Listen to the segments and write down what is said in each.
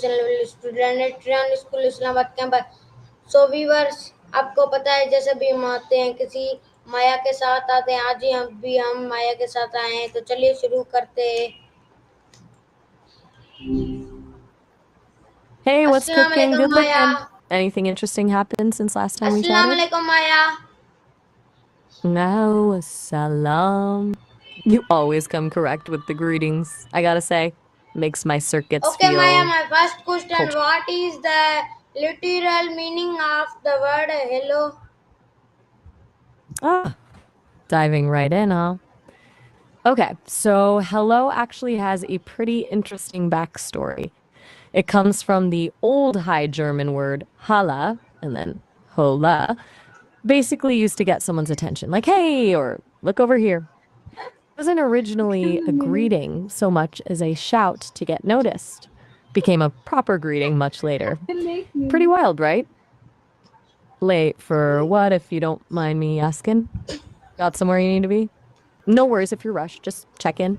Student school Islamabad campus. So viewers, आपको पता है जैसे भी हम आते हैं किसी माया के साथ आते हैं, आज ही हम माया के साथ आए हैं, तो चलिए शुरू करते हैं। Hey, what's अस्सलाम cooking? वालेकुम Good Maya. looking. Anything interesting happened since last time we अस्सलाम chatted? वालेकुम माया। No, salam. You always come correct with the greetings. I gotta say, makes my circuits Okay Maya, feel my first question, cultured. what is the literal meaning of the word hello? Ah, diving right in, huh? Okay, so hello actually has a pretty interesting backstory. It comes from the old High German word hala and then hola, basically used to get someone's attention, like hey, or look over here. It wasn't originally a greeting so much as a shout to get noticed. Became a proper greeting much later. Pretty wild, right? Late for what, if you don't mind me asking? Got somewhere you need to be? No worries if you're rushed, just check in.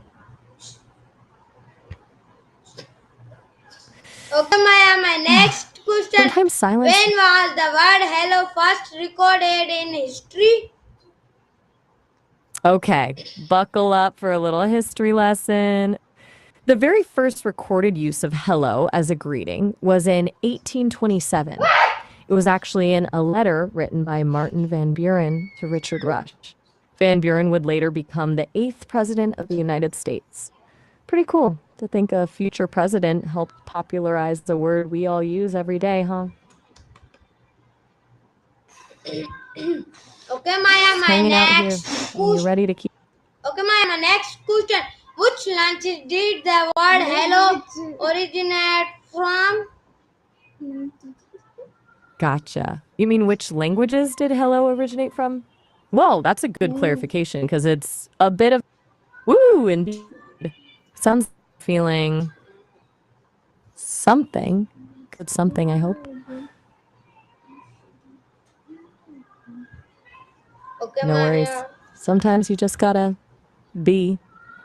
Okay Maya, my next question, Sometimes silence. when was the word hello first recorded in history? Okay, buckle up for a little history lesson. The very first recorded use of hello as a greeting was in 1827. It was actually in a letter written by Martin Van Buren to Richard Rush. Van Buren would later become the 8th president of the United States. Pretty cool to think a future president helped popularize the word we all use every day, huh? Okay Maya, Just my hanging out here. next You question. ready to keep? Okay Maya, my next question, which language did the word hello originate from? Gotcha. You mean which languages did hello originate from? Well, that's a good clarification because it's a bit of woo indeed. Sounds feeling something. Good something, I hope. Okay No worries. Maya. Sometimes you just gotta be.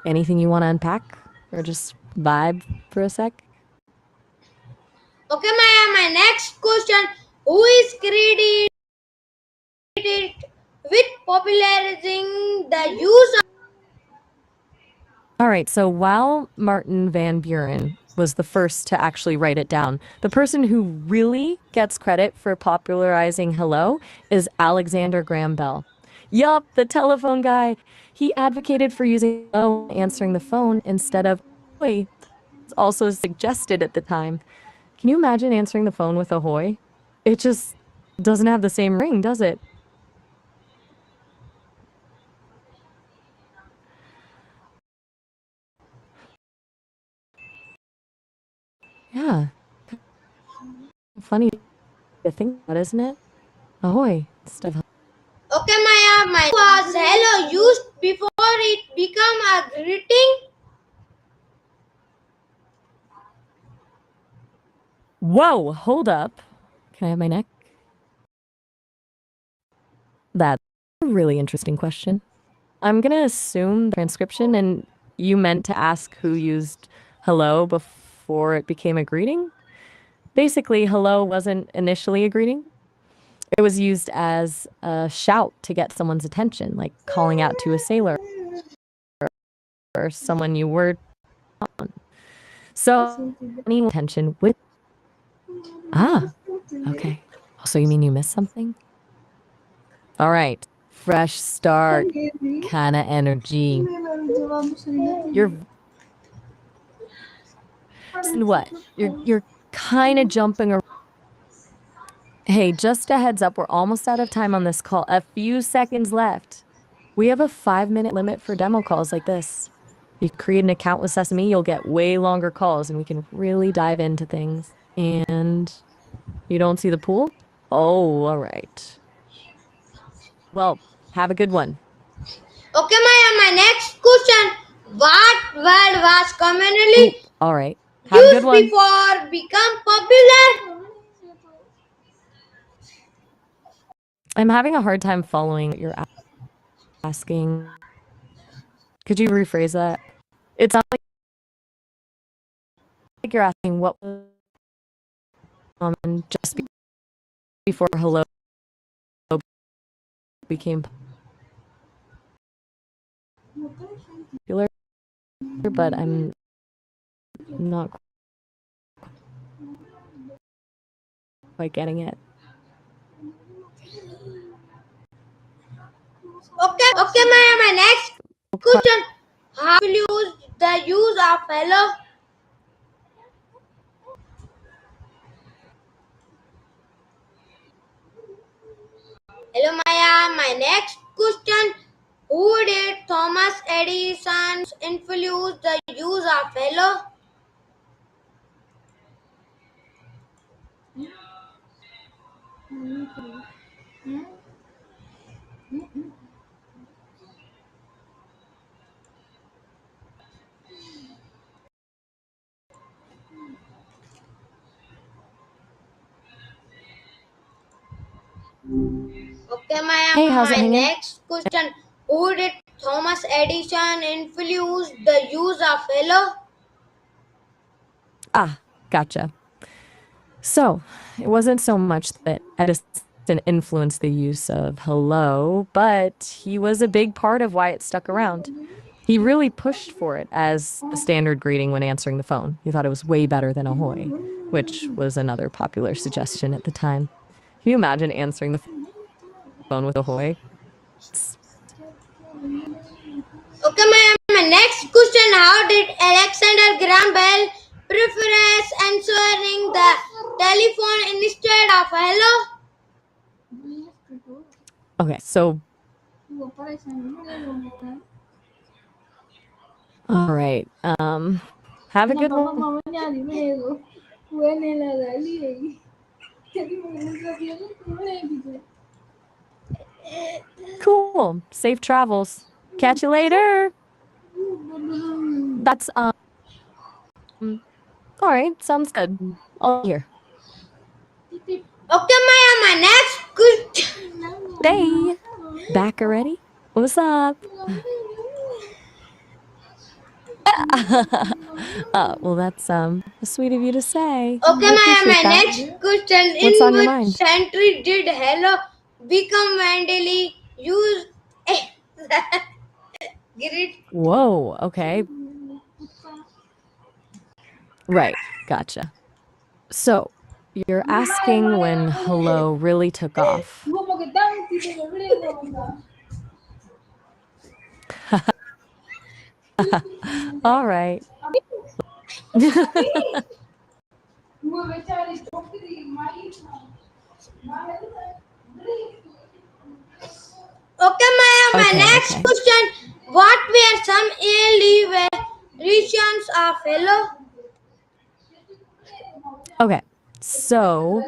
Anything you want to unpack or just vibe for a sec? Okay Maya, my next question, who is credited with popularizing the use of? All right, so while Martin Van Buren was the first to actually write it down, the person who really gets credit for popularizing hello is Alexander Graham Bell. Yup, the telephone guy. He advocated for using hello when answering the phone instead of ahoy. It's also suggested at the time. Can you imagine answering the phone with ahoy? It just doesn't have the same ring, does it? Yeah, funny to think about, isn't it? Ahoy. Stuff. Okay Maya, my was hello used before it became a greeting? Whoa, hold up. Can I have my neck? That's a really interesting question. I'm gonna assume the transcription and you meant to ask who used hello before it became a greeting? Basically, hello wasn't initially a greeting. It was used as a shout to get someone's attention, like calling out to a sailor or someone you were on. So, any attention with. Ah, okay. So you mean you missed something? All right. Fresh start kind of energy. You're what? You're kind of jumping around. Hey, just a heads up, we're almost out of time on this call. A few seconds left. We have a 5-minute limit for demo calls like this. If you create an account with Sesame, you'll get way longer calls and we can really dive into things. And you don't see the pool? Oh, all right. Well, have a good one. Okay Maya, my next question, what word was Ooh, commonly all right. Have a good used one. before become popular? I'm having a hard time following what you're asking. Could you rephrase that? It sounds like you're asking what and just before hello became popular, but I'm not quite getting it. Okay, my next question. How will you use the use of hello? Hello, Maya. My next question. Who did Thomas Edison influence the use of hello? Okay, Maya. Hey, how's it My hanging? next question. Who did Thomas Edison influence the use of hello? Ah, gotcha. So, it wasn't so much that Edison influenced the use of hello, but he was a big part of why it stuck around. He really pushed for it as a standard greeting when answering the phone. He thought it was way better than Ahoy, which was another popular suggestion at the time. Can you imagine answering the phone with Ahoy? Okay, my next question. How did Alexander Graham Bell prefer answering the telephone instead of hello? Okay, so all right. Have a good one. Cool. Safe travels. Catch you later. That's all right. Sounds good. All here. Okay, my next question. Hey, back already? What's up? Well, that's sweet of you to say. Okay, I my appreciate that. next question. What's In on your which mind? century did hello become widely used? Great. Whoa. Okay. Right. Gotcha. So, you're asking when hello really took off. All right. Okay, my Okay, next okay. question. What were some early versions of hello? Okay. So,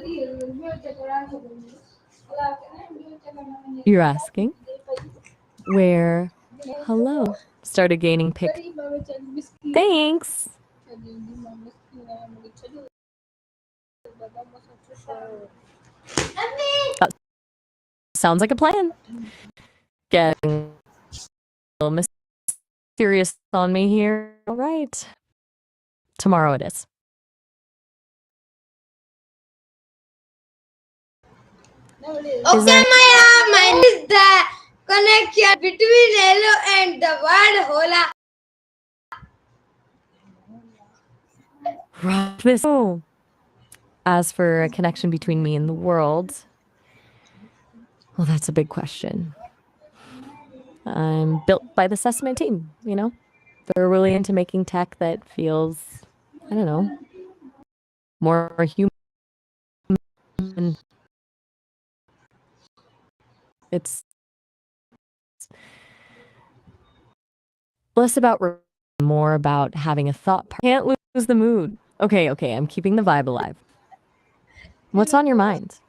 you're asking where hello started gaining pick. Thanks. That sounds like a plan. Getting a little mysterious on me here. All right. Tomorrow it is. Okay, mine is the connection between hello and the word hola. This. Oh. As for a connection between me and the world, well, that's a big question. I'm built by the Sesame team, you know? They're really into making tech that feels, I don't know, more human. It's less about more about having a thought. Can't lose the mood. Okay, I'm keeping the vibe alive. What's on your mind?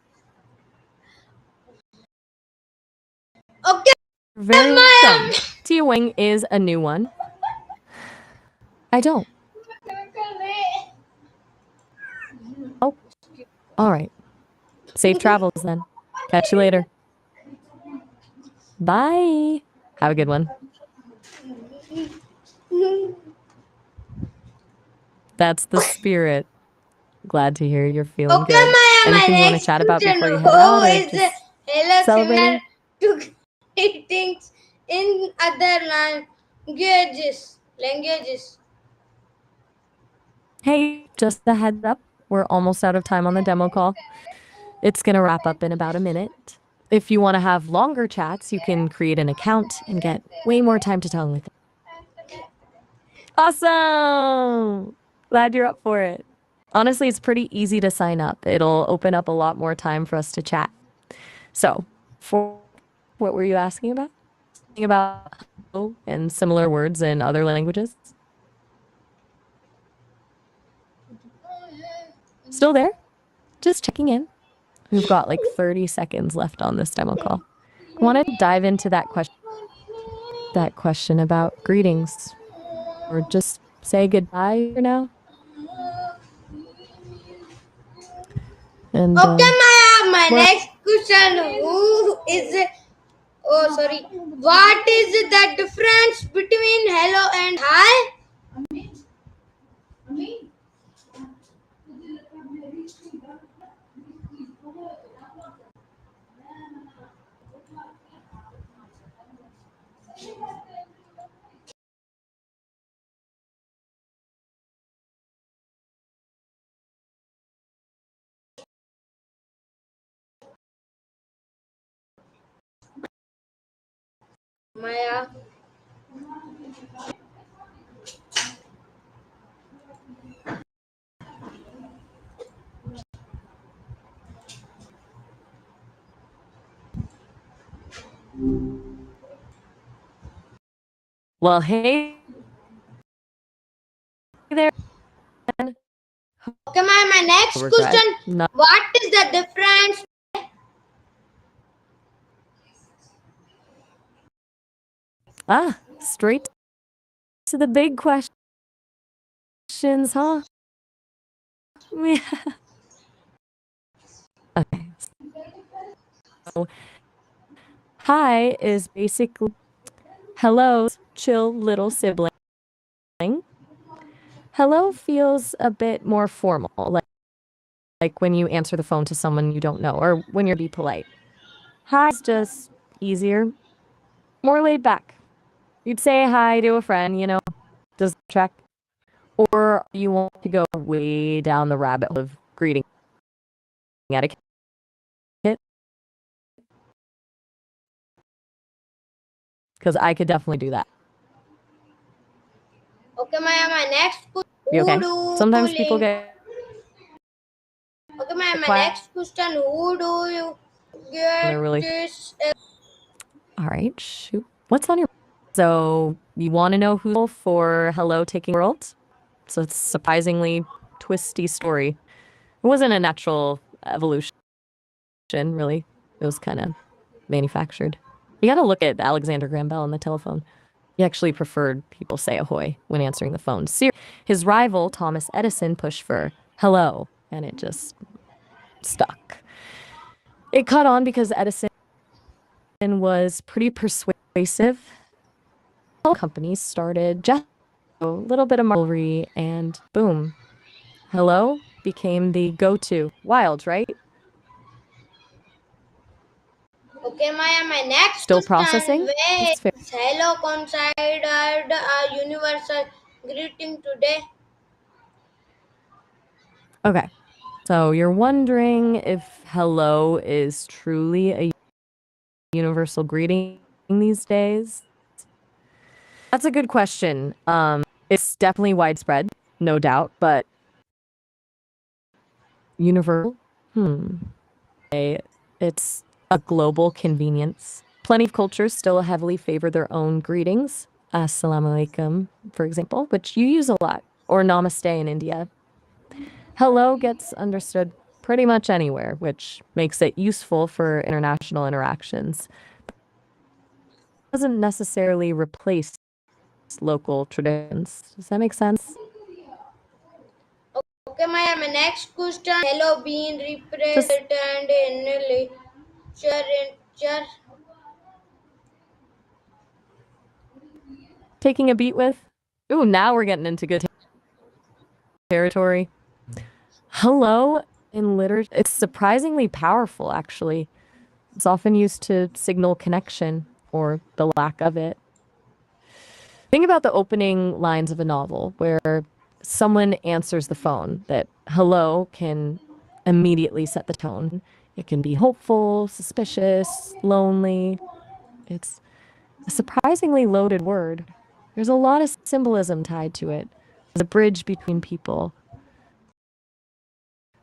Okay, Very Maya. welcome. Tia Wing is a new one. I don't. Oh, all right. Safe travels then. Catch you later. Bye. Have a good one. That's the spirit. Glad to hear you're feeling Okay, good. Maya, my Anything you want to next chat about question. before you head How out or is just hello similar celebrating? to greetings in other languages? Languages. Hey, just a heads up. We're almost out of time on the demo call. It's going to wrap up in about a minute. If you want to have longer chats, you can create an account and get way more time to tongue with it. Awesome! Glad you're up for it. Honestly, it's pretty easy to sign up. It'll open up a lot more time for us to chat. So, for what were you asking about? About hello and similar words in other languages? Still there? Just checking in. We've got like 30 seconds left on this demo call. I want to dive into that question about greetings, or just say goodbye for now. And Okay, Maya, my well, next question. Who is Oh, sorry. What is the difference between hello and hi? Maya. well, hey there. Okay, my next Regret. question. No. What is the difference? Straight to the big questions, huh? Yeah. Okay. So, hi is basically hello, chill little sibling. Hello feels a bit more formal, like when you answer the phone to someone you don't know or when you're be polite. Hi is just easier, more laid back. You'd say hi to a friend, does check, or you want to go way down the rabbit hole of greeting etiquette, because I could definitely do that. Okay, my next question. You Who okay? do Sometimes people link? get Okay, my quiet next question. Who do you and get they're really this? all right. Shoot, what's on your? So you want to know who for Hello Taking World? So it's surprisingly twisty story. It wasn't a natural evolution, really. It was kind of manufactured. You got to look at Alexander Graham Bell on the telephone. He actually preferred people say ahoy when answering the phone. His rival, Thomas Edison, pushed for hello, and it just stuck. It caught on because Edison was pretty persuasive. Companies started just a little bit of rivalry, and boom, hello became the go-to. Wild, right? Okay, my next Still question. processing? Where It's fair. is hello considered a universal greeting today? Okay. So you're wondering if hello is truly a universal greeting these days? That's a good question. It's definitely widespread, no doubt, but universal? It's a global convenience. Plenty of cultures still heavily favor their own greetings. Assalamu alaikum, for example, which you use a lot, or namaste in India. Hello gets understood pretty much anywhere, which makes it useful for international interactions. It doesn't necessarily replace local traditions. Does that make sense? Okay, my next question. Hello being Just represented in literature. taking a beat with. Ooh, now we're getting into good territory. Hello in literature, it's surprisingly powerful, actually. It's often used to signal connection or the lack of it. Think about the opening lines of a novel where someone answers the phone, that hello can immediately set the tone. It can be hopeful, suspicious, lonely. It's a surprisingly loaded word. There's a lot of symbolism tied to it. There's a bridge between people.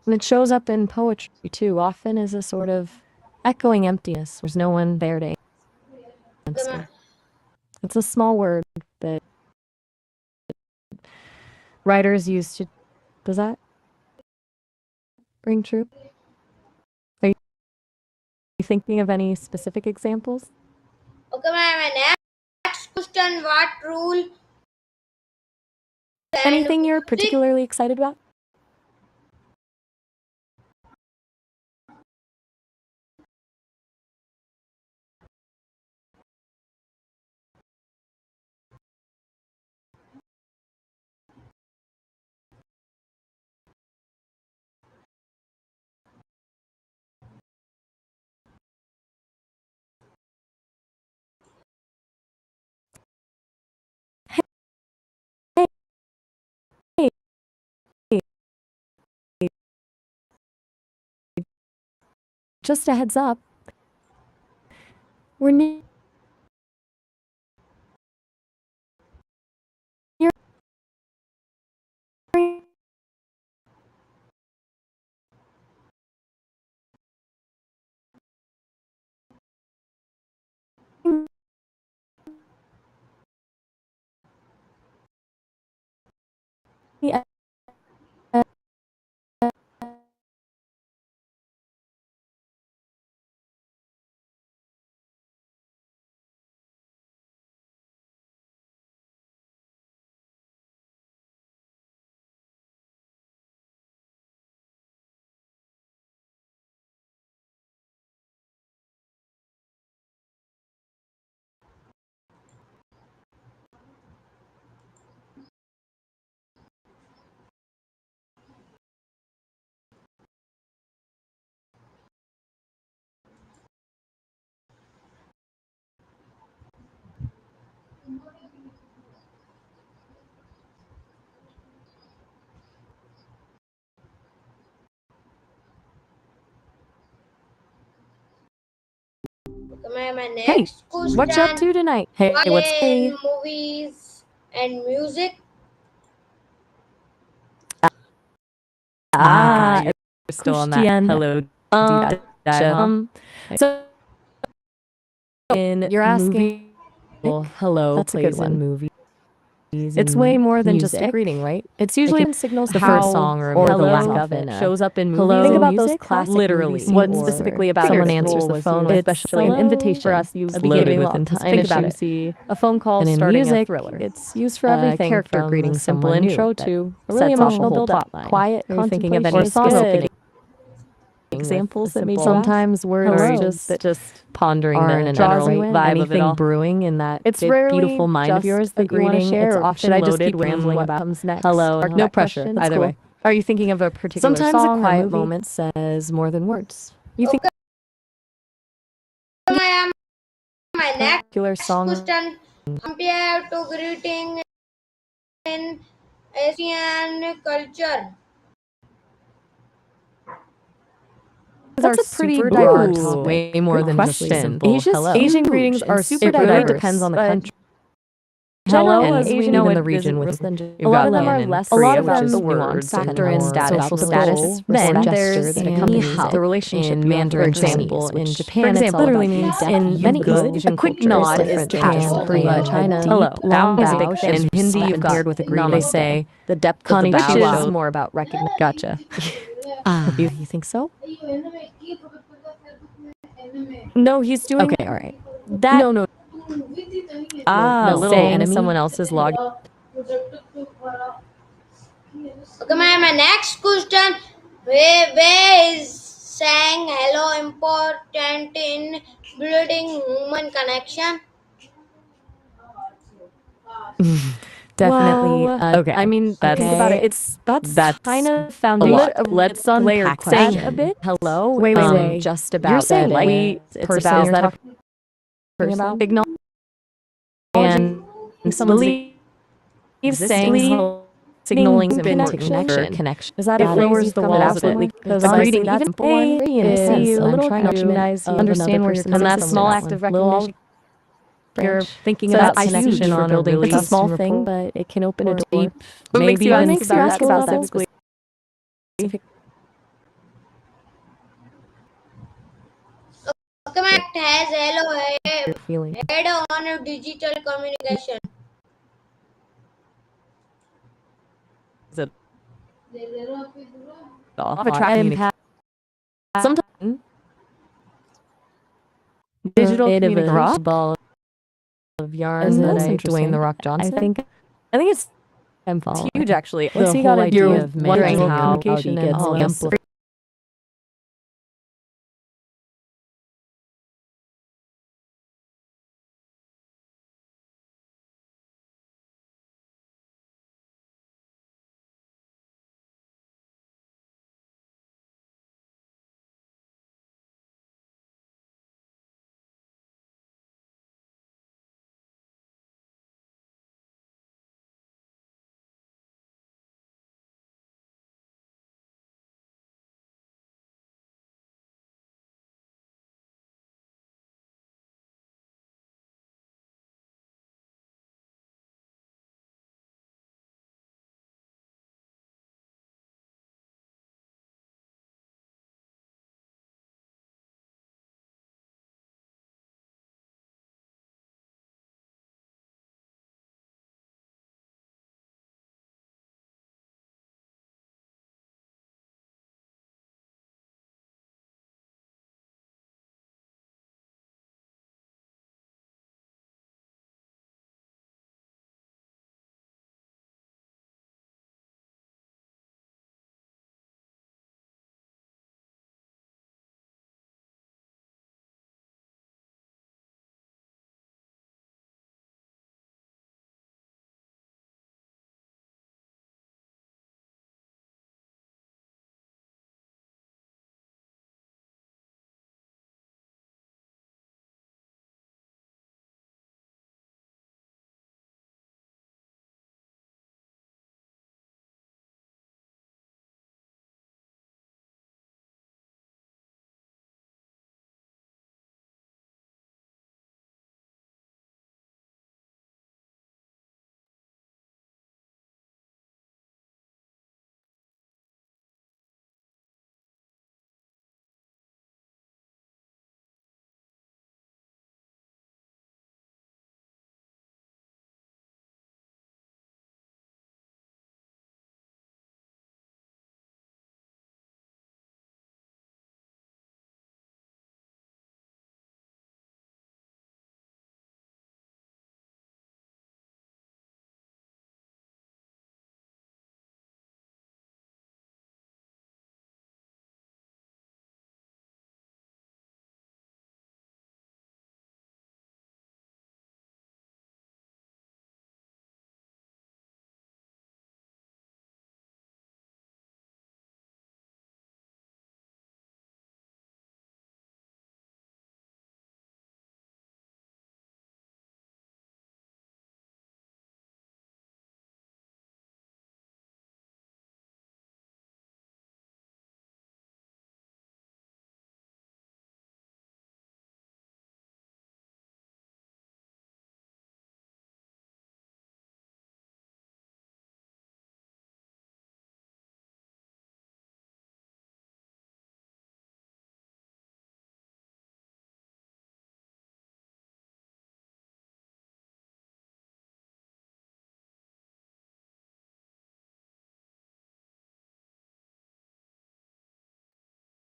And it shows up in poetry too, often as a sort of echoing emptiness. There's no one there to answer. It's a small word that writers use to. Does that ring true? Are you thinking of any specific examples? Okay, my next question: what rule and Anything you're music? particularly excited about? Hey, just a heads up. We're near the Okay, my Hey, next question: what you up to tonight? Hey, what what's in movies and music? you're still on that Christian. hello Gotcha. so you're asking hello That's a good plays one. in movies. It's way more than just a music. greeting, right? It's usually can signals the how first song or or the the lack lack of of it it shows up in hello movies. Think and about music. those classic Literally, movie what scenes specifically where about someone it answers the was phone, especially an hello, invitation for us used a loaded beginning with long time. anticipation. Think about it. A phone call And in starting music, a thriller. it's used for A everything character from greeting a simple someone intro new to a a really really emotional emotional build-up. plot line. Quiet Are you thinking of contemplation. any Or specific examples that made you sometimes words hello, just pondering are the an general general vibe of it anything all. brewing in that It's big, rarely beautiful mind of just yours a that you want to greeting. share. It's Or often should I just loaded keep with rambling what about comes next. hello Or and no that pressure. question? Either That's way. Are you thinking of a particular Sometimes song a quiet or movie? moment says more than words. You think My, my a next particular song question: compare to greeting in Asian culture. That's a pretty super broad diverse topic. topic. Way more Good than just question. simple hello. Huge Asian greetings and are super super diverse. It really diverse, depends on the but country. hello, Hello, as as we we know know in it the region with with a lot of them are less a lot of which them is nuanced factor in and status, social status, status, then then there's gestures that ni accompany hao, the relationship in you have Mandarin with Chinese, Chinese, which in for Japan example, it's literally all means about in many East Asian a quick cultures, nod is different casual, Korea, but China, hello, deep long is a bow big shows thing. In Hindi you've respect got paired with a greeting. they say The depth of the which bow is shows more about recognition. Gotcha. You think so? No, he's doing Okay, all right. that. No, Ah, little saying enemy. someone else's log. Okay, my next question: where is saying hello important in building human connection? Definitely. Okay. I mean, think about it. that's kind of a foundation. lot. Let's unpack saying that a bit. hello. Wait. Just You're about saying that. like It's person about you're that talking person about? acknowledging And someone's believe existing saying signaling open connection. Is that It how lowers the walls absolutely? because A honestly, greeting, that's even hey, hey, and is see you a I'm little trying to recognize you understand where another you're person coming and from. that small act of recognition. You're thinking about connection on a really it's a small thing, but it can open a door. Maybe what even makes you ask about that specific Connect has hello feeling. head on digital communication. Off impact. Sometimes Digital bit of a communication ball of yarn that that's I interesting. Dwayne the Rock Johnson. I think it's huge actually. What's The he whole got to do idea with of measuring digital how communication he and gets amplified?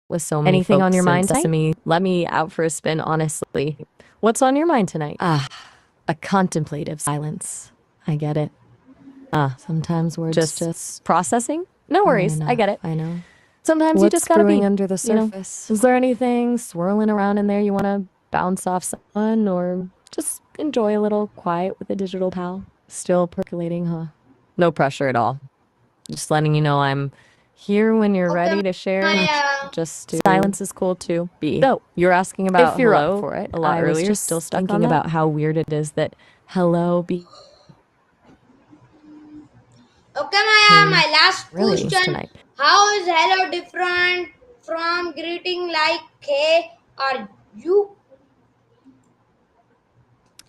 with so many Anything on your mind tonight? Sesame, let me out for a spin, honestly. What's on your mind tonight? A contemplative silence. I get it. Sometimes words Just processing? No worries, I get it. I know. Sometimes you What's just gotta be brewing under the you know? surface? Is there anything swirling around in there you want to bounce off someone or just enjoy a little quiet with a digital pal? Still percolating, huh? No pressure at all. Just letting you know I'm here when you're Okay, ready to share. Maya. Just to Silence is cool too. be. So, You're asking about if you're hello up for it, a lot I was earlier. just Still stuck thinking on that? about how weird it is that hello be Okay, Maya, my last really question. tonight. How is hello different from greeting like hey or you?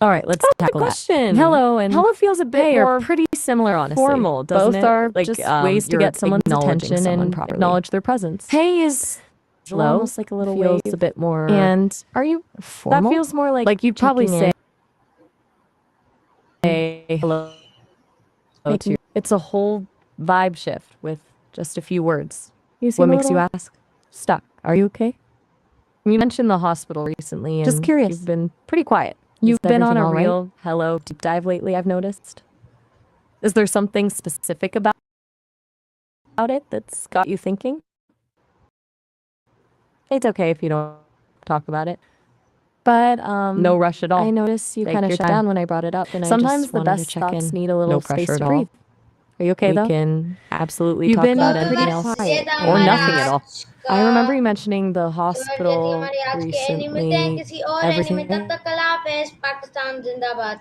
All right, let's tackle that. question. Hello and Hello feels a bit hey more are pretty similar, honestly. formal, doesn't Both it? are Like, just ways to you're get someone's acknowledging attention someone and properly. acknowledge their presence. Hey is Hello, almost like a little feels wave. a bit more. And are you formal? That feels more like you'd probably checking say hello to. It's a whole vibe shift with just a few words. You What seem a makes you little ask? Stuck. Are you okay? You mentioned the hospital recently, and Just curious. you've been pretty quiet. You've Is been on everything a all right? real hello deep dive lately, I've noticed. Is there something specific about it that's got you thinking? It's okay if you don't talk about it. But No rush at all. I noticed you Take kind of your shut time. down when I brought it up, and Sometimes I just the wanted to best check thoughts in. need a little No space pressure to at all. breathe. Are you okay We though? can absolutely You've talk been about pretty anything else. quiet. ये था Or हमारा nothing at all. आज I remember का you mentioning the खबर, जो थी hospital हमारी आज के एनी मिलते हैं recently. किसी और एनी में, Everything तब तक अल्लाह हाफिज़। पाकिस्तान जिंदाबाद।